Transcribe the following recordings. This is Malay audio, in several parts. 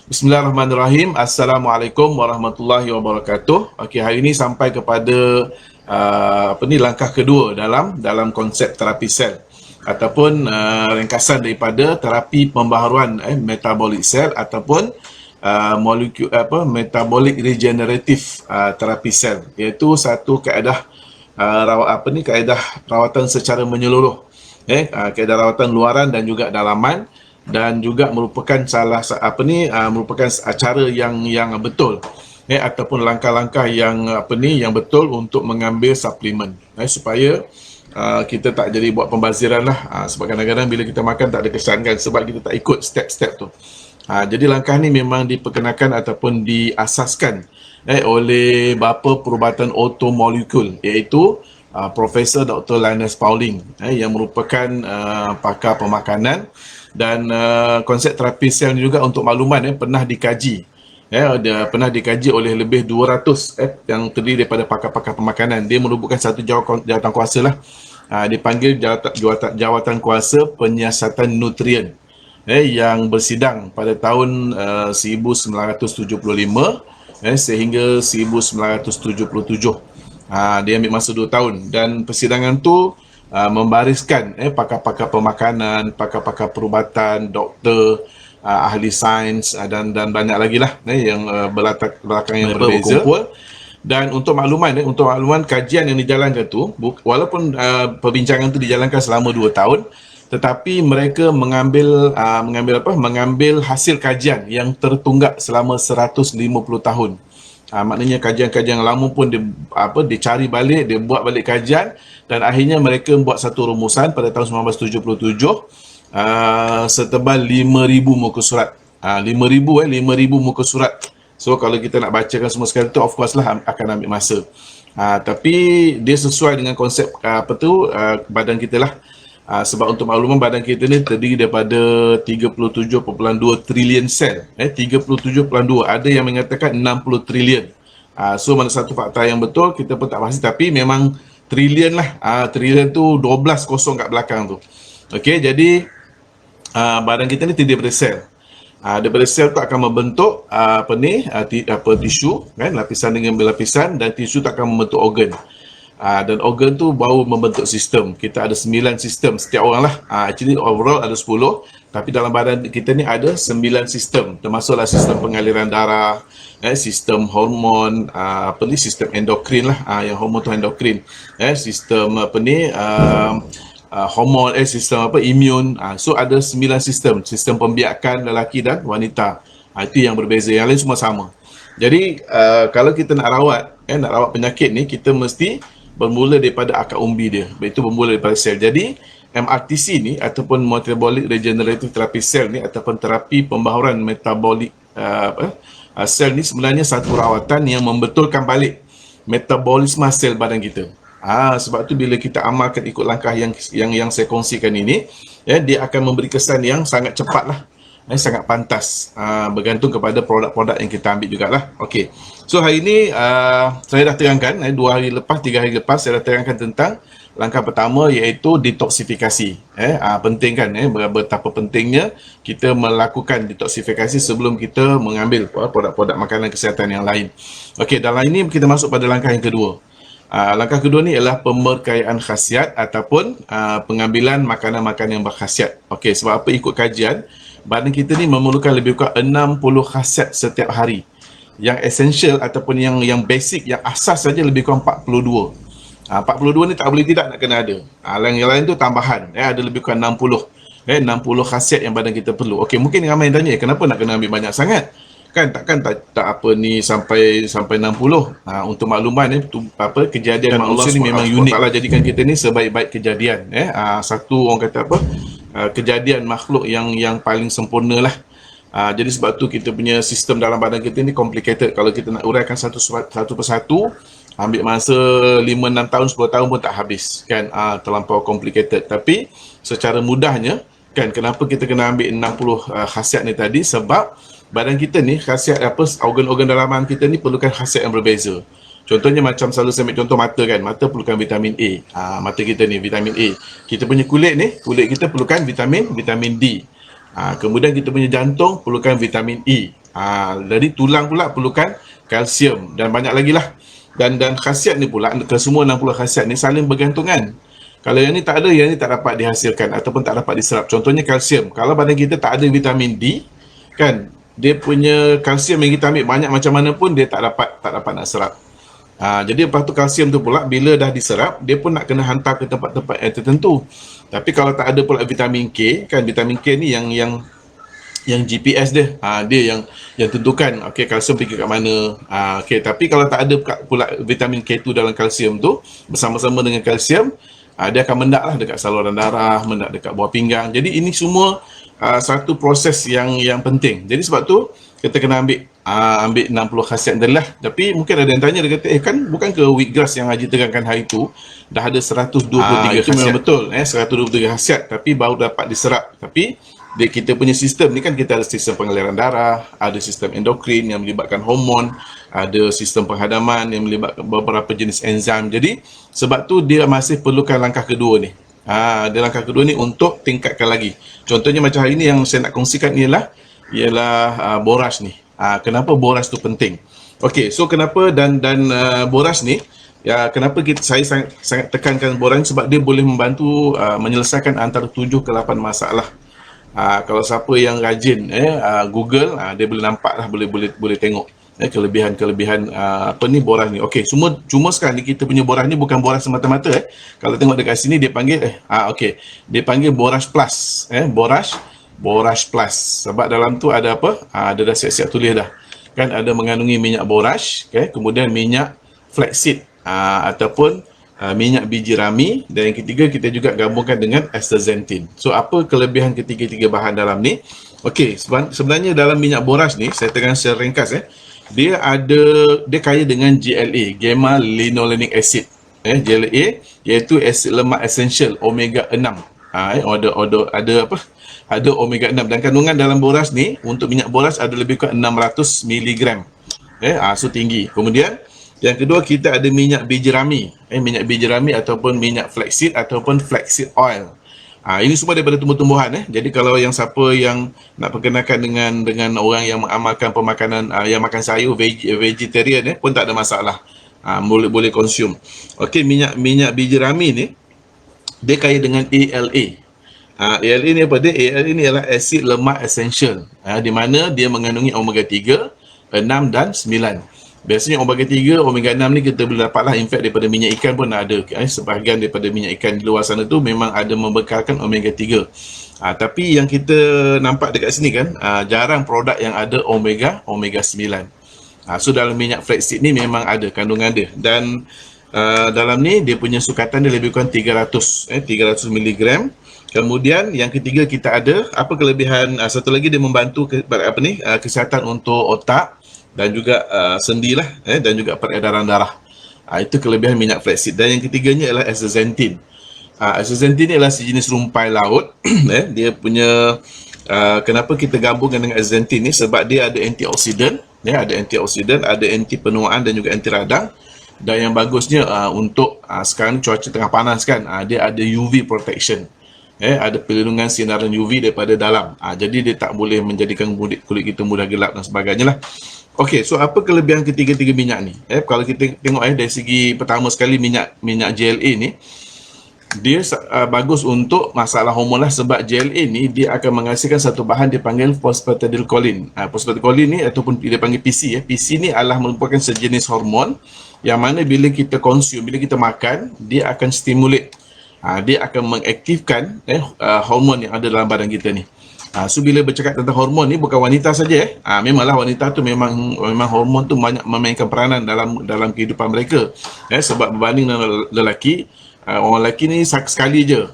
Bismillahirrahmanirrahim. Assalamualaikum warahmatullahi wabarakatuh. Okey, hari ini sampai kepada langkah kedua dalam konsep terapi sel ataupun ringkasan daripada terapi pembaharuan metabolic sel ataupun molekul metabolic regenerative terapi sel, iaitu satu kaedah kaedah rawatan secara menyeluruh, kaedah rawatan luaran dan juga dalaman, dan juga merupakan merupakan cara yang betul, ataupun langkah-langkah yang betul untuk mengambil suplemen, supaya kita tak jadi buat pembaziran lah, sebab kadang-kadang bila kita makan tak ada kesan kan, sebab kita tak ikut step-step tu. Jadi langkah ni memang diperkenalkan ataupun diasaskan oleh bapa perubatan otomolekul, iaitu Profesor Dr. Linus Pauling, yang merupakan pakar pemakanan. Dan konsep terapi sel ni juga, untuk makluman, pernah dikaji, pernah dikaji oleh lebih 200 yang terdiri daripada pakar-pakar pemakanan. Dia merupakan satu jawatan kuasa lah, dipanggil jawatan kuasa penyiasatan nutrien, yang bersidang pada tahun 1975 sehingga 1977. Dia ambil masa 2 tahun, dan persidangan tu membariskan pakar-pakar pemakanan, pakar-pakar perubatan, doktor, ahli sains, dan banyak lagi lah yang berlatar belakang yang berbeza berkumpul. Dan untuk makluman kajian yang dijalankan tu, walaupun perbincangan tu dijalankan selama 2 tahun, tetapi mereka mengambil hasil kajian yang tertunggak selama 150 tahun. Maknanya kajian-kajian lama pun dicari balik, dia buat balik kajian, dan akhirnya mereka buat satu rumusan pada tahun 1977 setebal 5,000 muka surat. 5,000 muka surat. So kalau kita nak bacakan semua sekali tu, of course lah akan ambil masa. Tapi dia sesuai dengan konsep badan kita lah. Sebab untuk makluman, badan kita ni terdiri daripada 37.2 trilion sel. 37.2, ada yang mengatakan 60 trilion. So mana satu fakta yang betul kita pun tak pasti, tapi memang trilion lah. Trilion tu 12 kosong kat belakang tu. Okey, jadi badan kita ni terdiri daripada sel. Daripada sel tu akan membentuk tisu, kan, lapisan dengan lapisan, dan tisu tu akan membentuk organ. Dan organ tu baru membentuk sistem. Kita ada 9 sistem setiap orang lah. Actually overall ada 10, tapi dalam badan kita ni ada 9 sistem, termasuklah sistem pengaliran darah, sistem hormon, sistem endokrin lah, yang hormon tu endokrin, sistem hormon, sistem imun. So ada 9 sistem pembiakan lelaki dan wanita. Itu yang berbeza, yang lain semua sama. Jadi kalau kita nak rawat penyakit ni, kita mesti bermula daripada akar umbi dia, iaitu bermula daripada sel. Jadi MRTC ni ataupun metabolic regenerative therapy sel ni, ataupun terapi pembaharuan metabolik sel ni, sebenarnya satu rawatan yang membetulkan balik metabolisme sel badan kita. Sebab tu bila kita amalkan ikut langkah yang saya kongsikan ini, dia akan memberi kesan yang sangat cepat lah, sangat pantas, bergantung kepada produk-produk yang kita ambil jugalah. Okey. So hari ini saya dah terangkan 2 hari lepas, 3 hari lepas saya dah terangkan tentang langkah pertama, iaitu detoksifikasi. Penting kan, betapa pentingnya kita melakukan detoksifikasi sebelum kita mengambil produk-produk makanan kesihatan yang lain. Okey, dalam ini kita masuk pada langkah yang kedua. Langkah kedua ni ialah pemerkayaan khasiat ataupun pengambilan makanan-makanan yang berkhasiat. Okey, sebab apa? Ikut kajian, badan kita ni memerlukan lebih kurang 60 khasiat setiap hari. Yang essential ataupun yang basic, yang asas saja lebih kurang 42. 42 ni tak boleh tidak nak kena ada. Yang lain tu tambahan, ada lebih kurang 60. 60 khasiat yang badan kita perlu. Okey, mungkin ramai yang tanya, kenapa nak kena ambil banyak sangat? Kan sampai 60. Untuk makluman kejadian manusia ni memang unik. Allah jadikan kita ni sebaik-baik kejadian. Satu orang kata kejadian makhluk yang paling sempurna lah. Jadi sebab tu kita punya sistem dalam badan kita ni complicated. Kalau kita nak uraikan satu persatu, ambil masa 5-6 tahun, 10 tahun pun tak habis kan. Terlampau complicated. Tapi secara mudahnya kan, kenapa kita kena ambil 60 khasiat ni tadi? Sebab badan kita ni khasiat organ-organ dalaman kita ni perlukan khasiat yang berbeza. Contohnya macam selalu saya ambil contoh mata kan. Mata perlukan vitamin A. Mata kita ni vitamin A. Kita punya kulit kita perlukan vitamin D. Kemudian kita punya jantung perlukan vitamin E. Jadi tulang pula perlukan kalsium dan banyak lagi lah. Dan khasiat ni pula, kesemua 60 khasiat ni saling bergantungan. Kalau yang ni tak ada, yang ni tak dapat dihasilkan ataupun tak dapat diserap. Contohnya kalsium. Kalau badan kita tak ada vitamin D, kan, dia punya kalsium yang kita ambil banyak macam mana pun dia tak dapat nak serap. Jadi lepas tu kalsium tu pula bila dah diserap, dia pun nak kena hantar ke tempat-tempat yang tertentu. Tapi kalau tak ada pula vitamin K, kan, vitamin K ni yang GPS dia, dia yang tentukan okey kalsium pergi kat mana. Okey, tapi kalau tak ada pula vitamin K tu dalam kalsium tu bersama-sama dengan kalsium, dia akan mendak lah dekat saluran darah, mendak dekat buah pinggang. Jadi ini semua satu proses yang penting. Jadi sebab tu kita kena ambil 60 khasiat tadi lah. Tapi mungkin ada yang tanya, dia kata kan bukan ke wheatgrass yang Haji terangkan hari tu dah ada 123 khasiat. Itu memang betul, 123 khasiat, tapi baru dapat diserap. Tapi kita punya sistem ni kan, kita ada sistem pengaliran darah, ada sistem endokrin yang melibatkan hormon, ada sistem penghadaman yang melibatkan beberapa jenis enzim. Jadi sebab tu dia masih perlukan langkah kedua ni. Dia langkah kedua ni untuk tingkatkan lagi. Contohnya macam hari ni yang saya nak kongsikan ialah borash ni. Kenapa borash tu penting? Okey, so kenapa dan borash ni, kenapa saya sangat tekankan borash, sebab dia boleh membantu menyelesaikan antara 7 ke 8 masalah. Kalau siapa yang rajin Google, dia boleh nampak lah, boleh tengok kelebihan borash ni. Okey, cuma sekarang ni kita punya borash ni bukan borash semata-mata. Kalau tengok dekat sini dia panggil dia panggil borash plus, borash plus, sebab dalam tu ada apa? Ada dah siap-siap tulis dah. Kan ada mengandungi minyak borash, kemudian minyak flaxseed ataupun minyak biji rami, dan yang ketiga kita juga gabungkan dengan astaxanthin. So apa kelebihan ketiga-tiga bahan dalam ni? Okey, sebenarnya dalam minyak borash ni, saya terangkan secara ringkas, dia kaya dengan GLA, gamma linolenic acid. GLA iaitu asid lemak esensial omega 6. Ada omega 6, dan kandungan dalam borash ni untuk minyak borash ada lebih kurang 600 mg. So tinggi. Kemudian yang kedua, kita ada minyak biji rami, minyak biji rami ataupun minyak flaxseed ataupun flaxseed oil. Ini semua daripada tumbuh-tumbuhan. Jadi kalau yang siapa yang nak perkenalkan dengan orang yang mengamalkan pemakanan yang makan sayur, vegetarian pun tak ada masalah. Boleh consume. Okey, minyak biji rami ni dia kaya dengan ALA. ALA ni apa dia? ALA ni adalah asid lemak esensial, di mana dia mengandungi omega 3, 6 dan 9. Biasanya omega 3, omega 6 ni kita boleh dapatlah, in fact daripada minyak ikan pun ada. Sebahagian daripada minyak ikan di luar sana tu memang ada membekalkan omega 3. Tapi yang kita nampak dekat sini kan, jarang produk yang ada omega 9. So dalam minyak flaxseed ni memang ada kandungan dia, dan dalam ni dia punya sukatan dia lebih kurang 300 mg. Kemudian yang ketiga kita ada apa kelebihan, satu lagi dia membantu kesihatan untuk otak dan juga sendi lah, dan juga peredaran darah. Itu kelebihan minyak flaxseed. Dan yang ketiganya ialah astaxanthin. Astaxanthin ni adalah sejenis rumpai laut. Dia punya kenapa kita gabungkan dengan astaxanthin ni, sebab dia ada antioksidan, ada anti penuaan dan juga anti radang. Dan yang bagusnya untuk sekarang cuaca tengah panas kan, dia ada UV protection. Ada perlindungan sinaran UV daripada dalam. Jadi dia tak boleh menjadikan kulit kita mudah gelap dan sebagainya lah. Okey, so apa kelebihan ketiga-tiga minyak ni? Kalau kita tengok dari segi pertama sekali, minyak GLA ni dia bagus untuk masalah hormon lah, sebab GLA ni dia akan menghasilkan satu bahan dipanggil phosphatidylcholine. Phosphatidylcholine ni ataupun dia panggil PC. PC ni adalah merupakan sejenis hormon yang mana bila kita consume, bila kita makan, dia akan stimulate. Dia akan mengaktifkan hormon yang ada dalam badan kita ni. So bila bercakap tentang hormon ni, bukan wanita saja. Memanglah wanita tu memang hormon tu banyak memainkan peranan dalam kehidupan mereka. Sebab berbanding dengan lelaki, orang lelaki ni sekali je,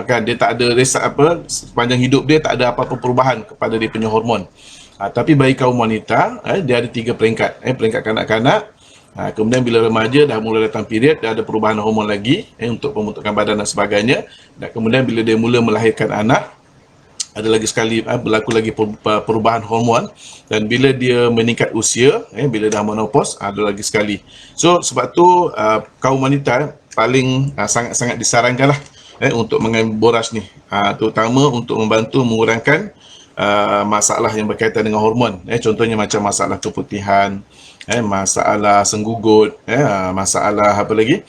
kan, dia tak ada sepanjang hidup dia tak ada apa-apa perubahan kepada dia punya hormon. Tapi bagi kaum wanita, dia ada 3 peringkat. Peringkat kanak-kanak, kemudian bila remaja dah mula datang period, dah ada perubahan hormon lagi untuk pembentukan badan dan sebagainya, dan kemudian bila dia mula melahirkan anak, ada lagi sekali berlaku lagi perubahan hormon, dan bila dia meningkat usia, bila dah menopause, ada lagi sekali. So sebab tu kaum wanita paling sangat-sangat disarankanlah untuk mengambil boras ni, terutama untuk membantu mengurangkan masalah yang berkaitan dengan hormon, contohnya macam masalah keputihan, masalah senggugut, masalah apa lagi,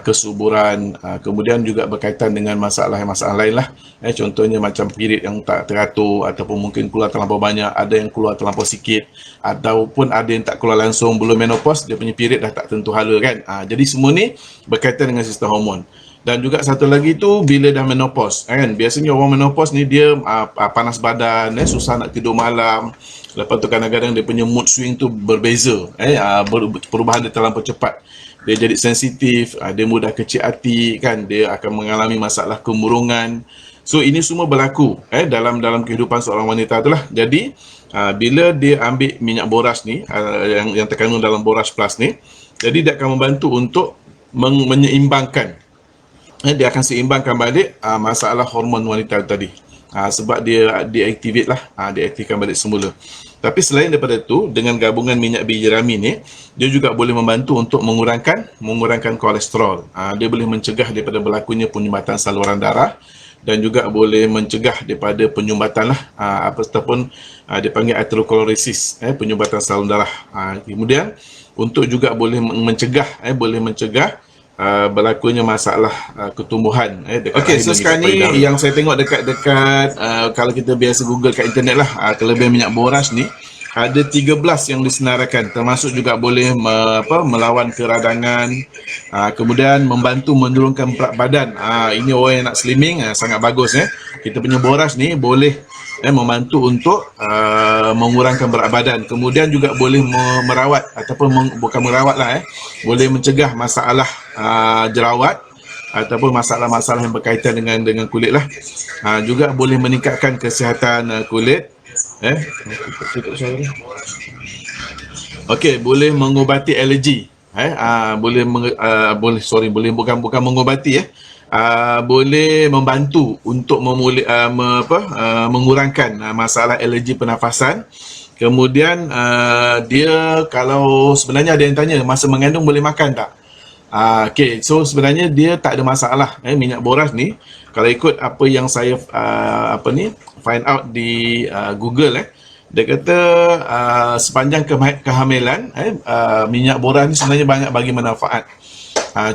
kesuburan, kemudian juga berkaitan dengan masalah lain lah, contohnya macam period yang tak teratur ataupun mungkin keluar terlampau banyak, ada yang keluar terlampau sikit, ataupun ada yang tak keluar langsung, belum menopause, dia punya period dah tak tentu hala kan. Jadi semua ni berkaitan dengan sistem hormon. Dan juga satu lagi tu, bila dah menopause kan, biasanya orang menopause ni dia panas badan, susah nak tidur malam. Lepas tu kadang-kadang dia punya mood swing tu berbeza, perubahan dia terlampau cepat, dia jadi sensitif, dia mudah kecil hati kan, dia akan mengalami masalah kemurungan. So ini semua berlaku dalam kehidupan seorang wanita tu lah. Jadi bila dia ambil minyak boras ni, yang terkandung dalam boras plus ni, jadi dia akan membantu untuk menyeimbangkan, dia akan seimbangkan balik masalah hormon wanita tadi, sebab dia deactivate lah, deaktifkan balik semula. Tapi selain daripada itu, dengan gabungan minyak biji jerami ni, dia juga boleh membantu untuk mengurangkan kolesterol. Dia boleh mencegah daripada berlakunya penyumbatan saluran darah, dan juga boleh mencegah daripada penyumbatan lah, ataupun dipanggil atherosclerosis, penyumbatan saluran darah. Kemudian untuk juga boleh mencegah berlakunya masalah ketumbuhan dekat rahim. So sekarang ni yang saya tengok dekat kalau kita biasa Google kat internet lah, kelebihan minyak boras ni ada 13 yang disenaraikan, termasuk juga boleh melawan keradangan, kemudian membantu menurunkan berat badan. Ini orang yang nak slimming, sangat bagus. Kita punya boras ni boleh membantu untuk mengurangkan berat badan, kemudian juga boleh merawat ataupun bukan merawat lah, boleh mencegah masalah jerawat ataupun masalah-masalah yang berkaitan dengan kulit lah. Juga boleh meningkatkan kesihatan kulit. Okey, boleh mengubati alergi. Boleh bukan mengubati, boleh membantu untuk mengurangkan masalah alergi pernafasan. Kemudian dia, kalau sebenarnya ada yang tanya masa mengandung boleh makan tak? Okay, so sebenarnya dia tak ada masalah. Minyak boras ni, kalau ikut apa yang saya find out di Google, dia kata sepanjang kehamilan, minyak boras ni sebenarnya banyak bagi manfaat.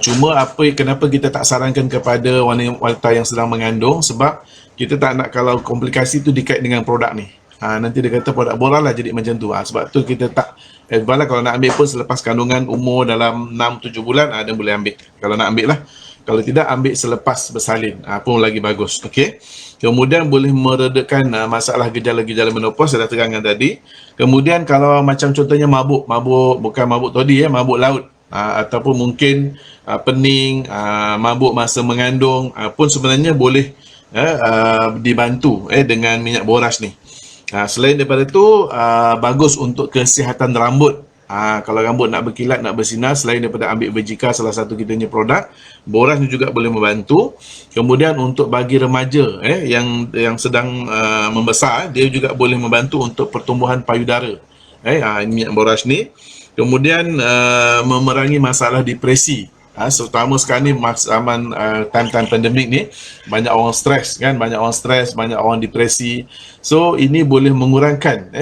Cuma kenapa kita tak sarankan kepada wanita yang sedang mengandung, sebab kita tak nak kalau komplikasi tu dikait dengan produk ni. Nanti dia kata produk boras lah jadi macam tu. Sebab tu kita tak advise lah, kalau nak ambil pun selepas kandungan umur dalam 6-7 bulan, dia boleh ambil. Kalau nak ambil lah. Kalau tidak, ambil selepas bersalin pun lagi bagus. Okey. Kemudian boleh meredakan masalah gejala-gejala menopause, saya dah terangkan tadi. Kemudian kalau macam contohnya mabuk bukan mabuk todi, mabuk laut, ataupun mungkin pening, mabuk masa mengandung, pun sebenarnya boleh dibantu dengan minyak boras ni. Selain daripada itu, bagus untuk kesihatan rambut. Kalau rambut nak berkilat, nak bersinar, selain daripada ambil Vegika, salah satu kita punya produk, boras ni juga boleh membantu. Kemudian untuk bagi remaja yang sedang membesar, dia juga boleh membantu untuk pertumbuhan payudara. Minyak boras ni. Kemudian memerangi masalah depresi. Terutama sekarang ni zaman time-time pandemik ni, banyak orang stres kan, banyak orang depresi. So ini boleh mengurangkan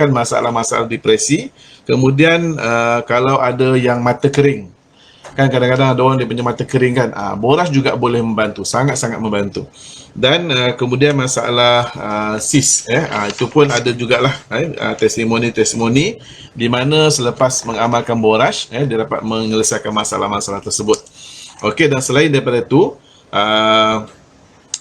masalah-masalah depresi. Kemudian kalau ada yang mata kering, kan kadang-kadang ada orang dia punya mata kering kan, boras juga boleh membantu, sangat-sangat membantu. Dan kemudian masalah sis, itu pun ada jugalah testimoni di mana selepas mengamalkan boras, dia dapat menyelesaikan masalah-masalah tersebut. Okey, dan selain daripada itu,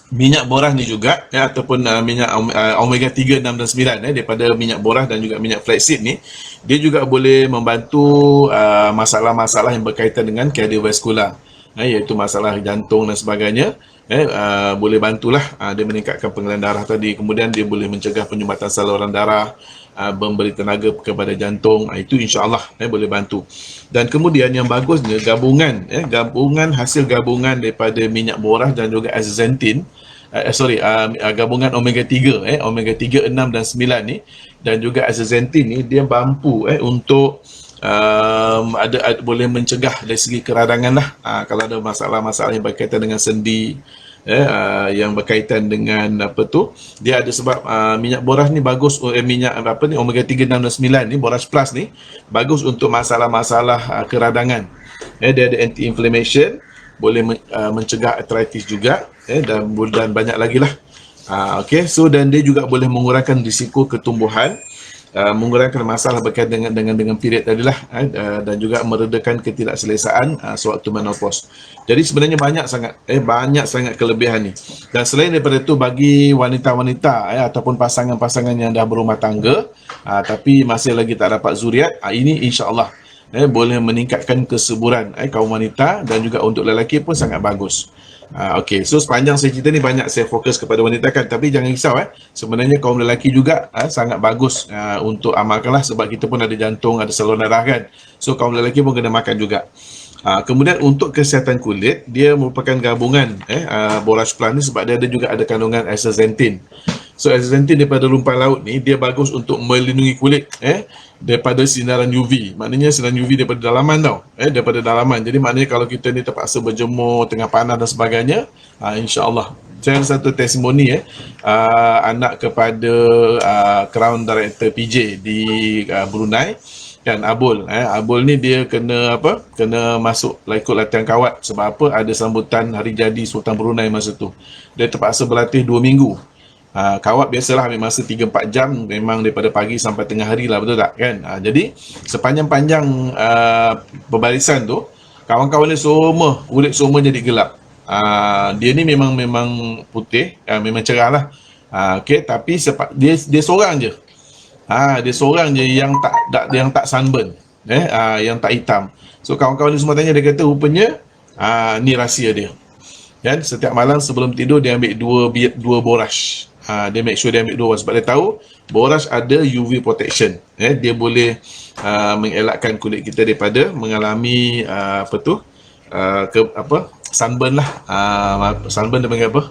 minyak boras ni juga, ataupun minyak omega 3, 6 dan 9, daripada minyak boras dan juga minyak flaxseed ni, dia juga boleh membantu masalah-masalah yang berkaitan dengan kardiovaskular, iaitu masalah jantung dan sebagainya. Boleh bantulah dia meningkatkan pengaliran darah tadi. Kemudian dia boleh mencegah penyumbatan saluran darah, memberi tenaga kepada jantung. Itu insya-Allah boleh bantu. Dan kemudian yang bagusnya hasil gabungan daripada minyak boras dan juga astaxanthin, gabungan omega 3, omega 3, 6 dan 9 ni, dan juga astaxanthin ni, dia mampu untuk boleh mencegah dari segi keradangan lah. Kalau ada masalah-masalah yang berkaitan dengan sendi, yang berkaitan dengan apa tu, dia ada sebab minyak borax ni bagus, minyak apa ni, omega 3, 6 dan 9 ni, borax plus ni bagus untuk masalah-masalah keradangan. Dia ada anti inflammation, boleh mencegah arthritis juga, dan banyak lagi lah. Okay, so dan dia juga boleh mengurangkan risiko ketumbuhan, mengurangkan masalah berkaitan dengan period tadi lah, dan juga meredakan ketidakselesaan sewaktu menopause. Jadi sebenarnya banyak sangat kelebihan ni. Dan selain daripada itu, bagi wanita-wanita ataupun pasangan-pasangan yang dah berumah tangga tapi masih lagi tak dapat zuriat, ini insya-Allah boleh meningkatkan kesuburan kaum wanita, dan juga untuk lelaki pun sangat bagus. Okey, so sepanjang saya cerita ni banyak saya fokus kepada wanita kan, tapi jangan risau sebenarnya kaum lelaki juga sangat bagus untuk amalkanlah, sebab kita pun ada jantung, ada saluran darah kan. So kaum lelaki pun kena makan juga. Kemudian untuk kesihatan kulit, dia merupakan gabungan borax plus ni, sebab dia juga ada kandungan astaxanthin. So astaxanthin daripada rumput laut ni, dia bagus untuk melindungi kulit daripada sinaran UV. Maknanya sinaran UV daripada dalaman tau, daripada dalaman. Jadi maknanya kalau kita ni terpaksa berjemur tengah panas dan sebagainya, insya-Allah. Saya ada satu testimoni anak kepada Crown Director PJ di Brunei kan, Abul. Abul ni dia kena masuk ikut latihan kawat. Sebab apa? Ada sambutan hari jadi Sultan Brunei masa tu. Dia terpaksa berlatih 2 minggu. Kawat biasalah ambil masa 3-4 jam, memang daripada pagi sampai tengah hari lah, betul tak kan? Jadi sepanjang-panjang pembarisan tu, kawan-kawan dia semua, kulit semua jadi gelap. Dia ni memang putih, memang cerah lah. Okay, tapi dia seorang je. Dia seorang je yang tak sunburn, yang tak hitam. So kawan-kawan dia semua tanya, dia kata rupanya ni rahsia dia. Dan setiap malam sebelum tidur dia ambil dua borax. Dia make sure dia ambil 2 sebab dia tahu borax ada UV protection. Dia boleh mengelakkan kulit kita daripada mengalami sunburn lah. Sunburn dia panggil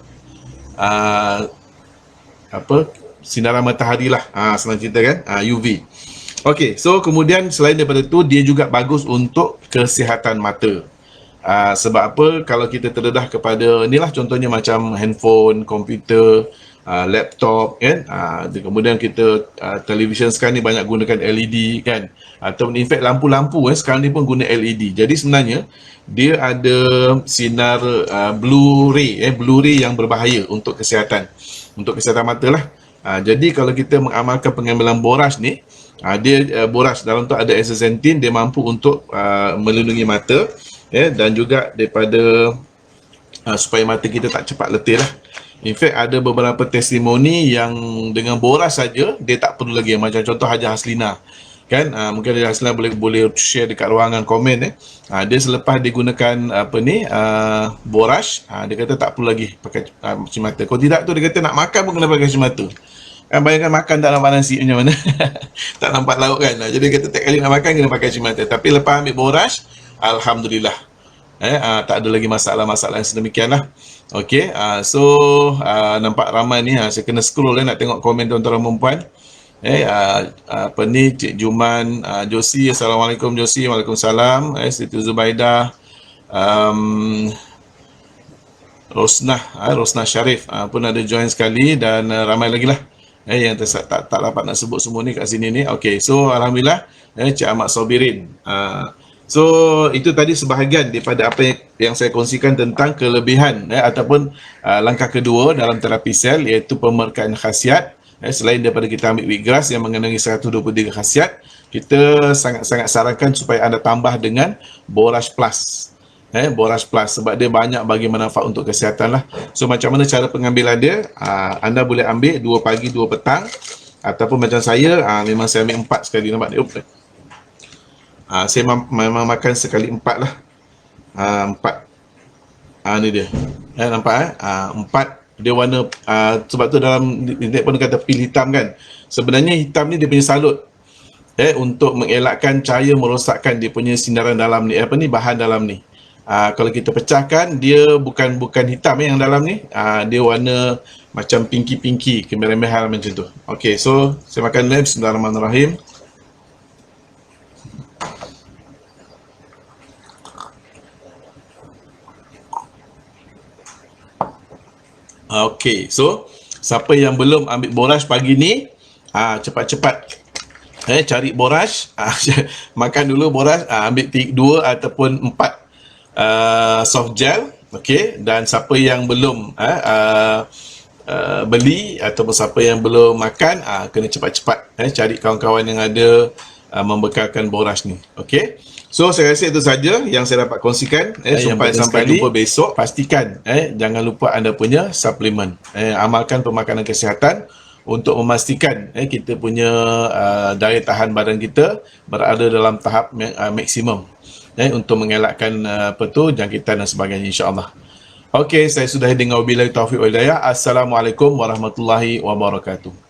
sinaran matahari lah, senang cerita kan, UV. Okey, so kemudian selain daripada tu, dia juga bagus untuk kesihatan mata. Sebab apa? Kalau kita terdedah kepada inilah, contohnya macam handphone, komputer, laptop kan, kemudian kita televisyen sekarang ni banyak gunakan LED kan, atau in fact lampu-lampu sekarang ni pun guna LED. Jadi sebenarnya dia ada sinar blue ray yang berbahaya untuk kesihatan mata lah. Jadi kalau kita mengamalkan pengambilan borax ni, borax dalam tu ada astaxanthin, dia mampu untuk melindungi mata, dan juga daripada supaya mata kita tak cepat letih lah. In fact ada beberapa testimoni yang dengan borax saja dia tak perlu lagi, macam contoh Haji Haslina kan, mungkin Haji Haslina boleh share dekat ruangan komen. Dia selepas digunakan borax, dia kata tak perlu lagi pakai kacamata. Kalau tidak tu dia kata nak makan pun kena pakai kacamata. Kan bayangkan makan tak nampak nasi macam mana. Tak nampak lauk kan. Jadi dia kata tiap kali nak makan kena pakai kacamata. Tapi lepas ambil borax, alhamdulillah, tak ada lagi masalah-masalah yang sedemikian lah. Okey, so nampak ramai ni, saya kena scroll nak tengok komen tuan-tuan dan puan. Cik Juman, Josi, Assalamualaikum Josi. Waalaikumsalam. Siti Zubaidah, Rosnah Syarif pun ada join sekali, dan ramai lagi lah yang tak dapat nak sebut semua ni kat sini ni. Okey, so alhamdulillah, Cik Ahmad Sobirin. So itu tadi sebahagian daripada apa yang saya kongsikan tentang kelebihan ataupun langkah kedua dalam terapi sel, iaitu pemerkaan khasiat. Selain daripada kita ambil wheatgrass yang mengandungi 123 khasiat, kita sangat-sangat sarankan supaya anda tambah dengan borax plus. Borax plus sebab dia banyak bagi manfaat untuk kesihatan lah. So macam mana cara pengambilan dia? Anda boleh ambil 2 pagi 2 petang, ataupun macam saya, memang saya ambil 4 sekali. Nampak dia? Saya memang makan sekali 4 lah. 4. Ni dia. Nampak 4. Dia warna, sebab tu dalam internet pun dia kata pil hitam kan. Sebenarnya hitam ni dia punya salut. Untuk mengelakkan cahaya merosakkan dia punya sinaran dalam ni, bahan dalam ni. Kalau kita pecahkan, dia bukan hitam yang dalam ni. Dia warna macam pinky kemerah-merahan macam tu. Okey, so saya makan dulu. Bismillahirrahmanirrahim. Okey, so siapa yang belum ambil boraj pagi ni, cepat-cepat cari boraj, makan dulu boraj, ambil 2 ataupun 4 soft gel, okey. Dan siapa yang belum beli ataupun siapa yang belum makan, kena cepat-cepat cari kawan-kawan yang ada membekalkan boraj ni, okey. So saya rasa itu saja yang saya dapat kongsikan. Sampai jumpa besok. Pastikan jangan lupa anda punya suplemen. Amalkan pemakanan kesihatan untuk memastikan kita punya daya tahan badan kita berada dalam tahap maksimum untuk mengelakkan jangkitan dan sebagainya, insya-Allah. Okey, saya sudah dengan wabillahi taufiq wal hidayah. Assalamualaikum warahmatullahi wabarakatuh.